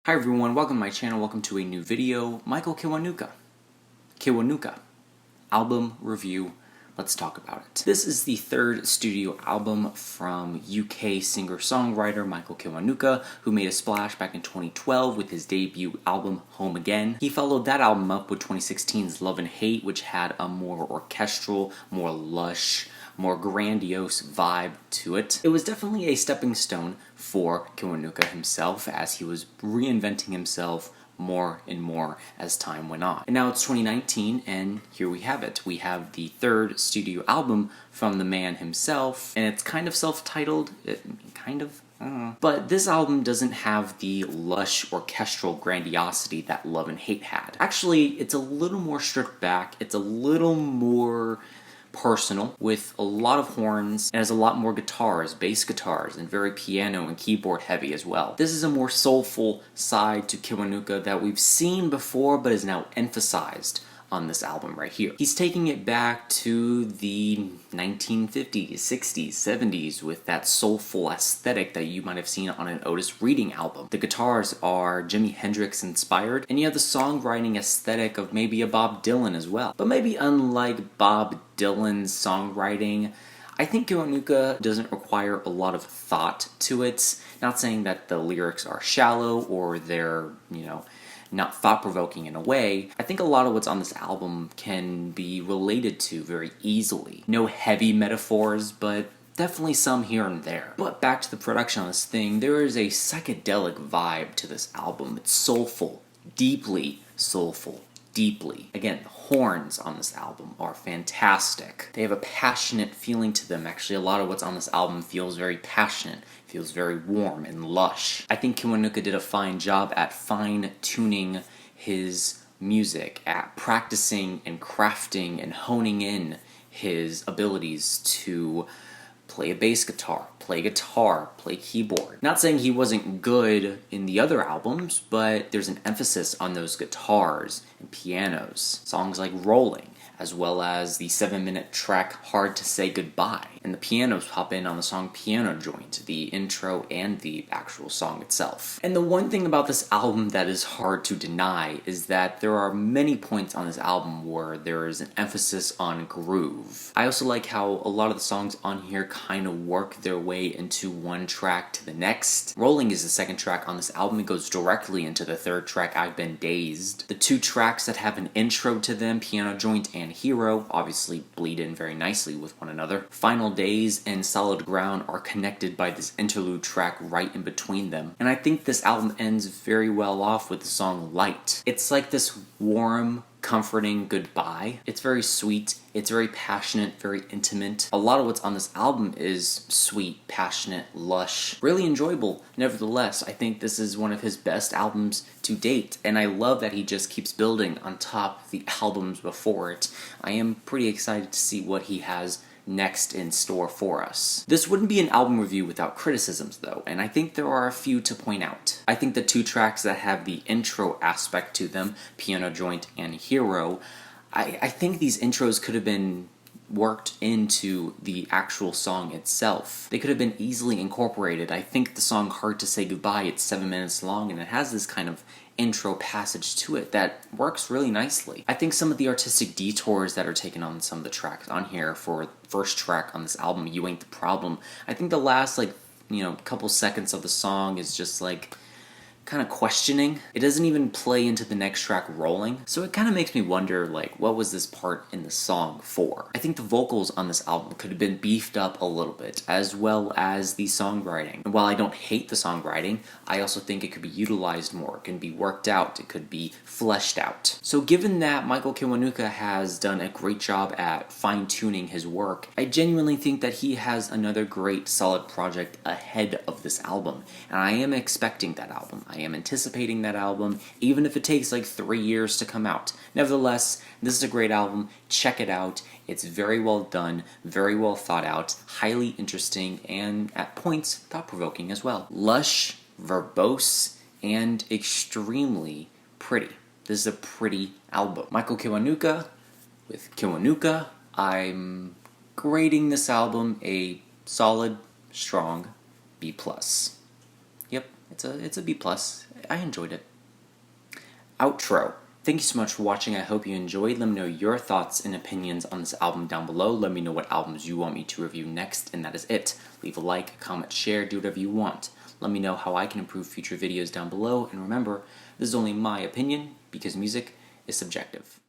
Hi everyone, welcome to my channel, welcome to a new video. Michael Kiwanuka. Kiwanuka. Album review. Let's talk about it. This is the third studio album from UK singer-songwriter Michael Kiwanuka, who made a splash back in 2012 with his debut album, Home Again. He followed that album up with 2016's Love and Hate, which had a more orchestral, more lush, more grandiose vibe to it. It was definitely a stepping stone for Kiwanuka himself as he was reinventing himself more and more as time went on. And now it's 2019 and here we have it. We have the third studio album from the man himself, and it's kind of self-titled, but this album doesn't have the lush orchestral grandiosity that Love and Hate had. Actually, it's a little more stripped back, it's a little more personal, with a lot of horns, and has a lot more guitars, bass guitars, and very piano and keyboard heavy as well. This is a more soulful side to Kiwanuka that we've seen before but is now emphasized on this album right here. He's taking it back to the 1950s, 60s, 70s with that soulful aesthetic that you might have seen on an Otis Redding album. The guitars are Jimi Hendrix inspired, and you have the songwriting aesthetic of maybe a Bob Dylan as well. But maybe unlike Bob Dylan's songwriting, I think Kiwanuka doesn't require a lot of thought to it. Not saying that the lyrics are shallow or they're, not thought-provoking in a way. I think a lot of what's on this album can be related to very easily. No heavy metaphors, but definitely some here and there. But back to the production on this thing, there is a psychedelic vibe to this album. It's soulful, deeply soulful. Deeply. Again, the horns on this album are fantastic. They have a passionate feeling to them. Actually, a lot of what's on this album feels very passionate, feels very warm and lush. I think Kiwanuka did a fine job at fine-tuning his music, at practicing and crafting and honing in his abilities to play a bass guitar, play keyboard. Not saying he wasn't good in the other albums, but there's an emphasis on those guitars and pianos. Songs like Rolling, as well as the 7-minute track Hard to Say Goodbye. And the pianos pop in on the song Piano Joint, the intro and the actual song itself. And the one thing about this album that is hard to deny is that there are many points on this album where there is an emphasis on groove. I also like how a lot of the songs on here kind of work their way into one track to the next. Rolling is the second track on this album. It goes directly into the third track, I've Been Dazed. The two tracks that have an intro to them, Piano Joint and Hero, obviously bleed in very nicely with one another. Final Days and Solid Ground are connected by this interlude track right in between them. And I think this album ends very well off with the song Light. It's like this warm, comforting goodbye. It's very sweet, it's very passionate, very intimate. A lot of what's on this album is sweet, passionate, lush, really enjoyable. Nevertheless, I think this is one of his best albums to date, and I love that he just keeps building on top of the albums before it. I am pretty excited to see what he has next in store for us. This wouldn't be an album review without criticisms though, and I think there are a few to point out. I think the two tracks that have the intro aspect to them, Piano Joint and Hero, I think these intros could have been worked into the actual song itself. They could have been easily incorporated. I think the song Hard to Say Goodbye, it's 7 minutes long, and it has this kind of intro passage to it that works really nicely. I think some of the artistic detours that are taken on some of the tracks on here for the first track on this album, You Ain't the Problem, I think the last couple seconds of the song is just kind of questioning. It doesn't even play into the next track, Rolling, so it kind of makes me wonder, what was this part in the song for? I think the vocals on this album could have been beefed up a little bit, as well as the songwriting. And while I don't hate the songwriting, I also think it could be utilized more, it can be worked out, it could be fleshed out. So given that Michael Kiwanuka has done a great job at fine-tuning his work, I genuinely think that he has another great, solid project ahead of this album, and I am expecting that album. I am anticipating that album, even if it takes 3 years to come out. Nevertheless, this is a great album. Check it out. It's very well done, very well thought out, highly interesting, and at points thought-provoking as well. Lush, verbose, and extremely pretty. This is a pretty album. Michael Kiwanuka with Kiwanuka. I'm grading this album a solid, strong B+. Yep, it's a B+. I enjoyed it. Outro. Thank you so much for watching. I hope you enjoyed. Let me know your thoughts and opinions on this album down below. Let me know what albums you want me to review next, and that is it. Leave a like, comment, share, do whatever you want. Let me know how I can improve future videos down below, and remember, this is only my opinion, because music is subjective.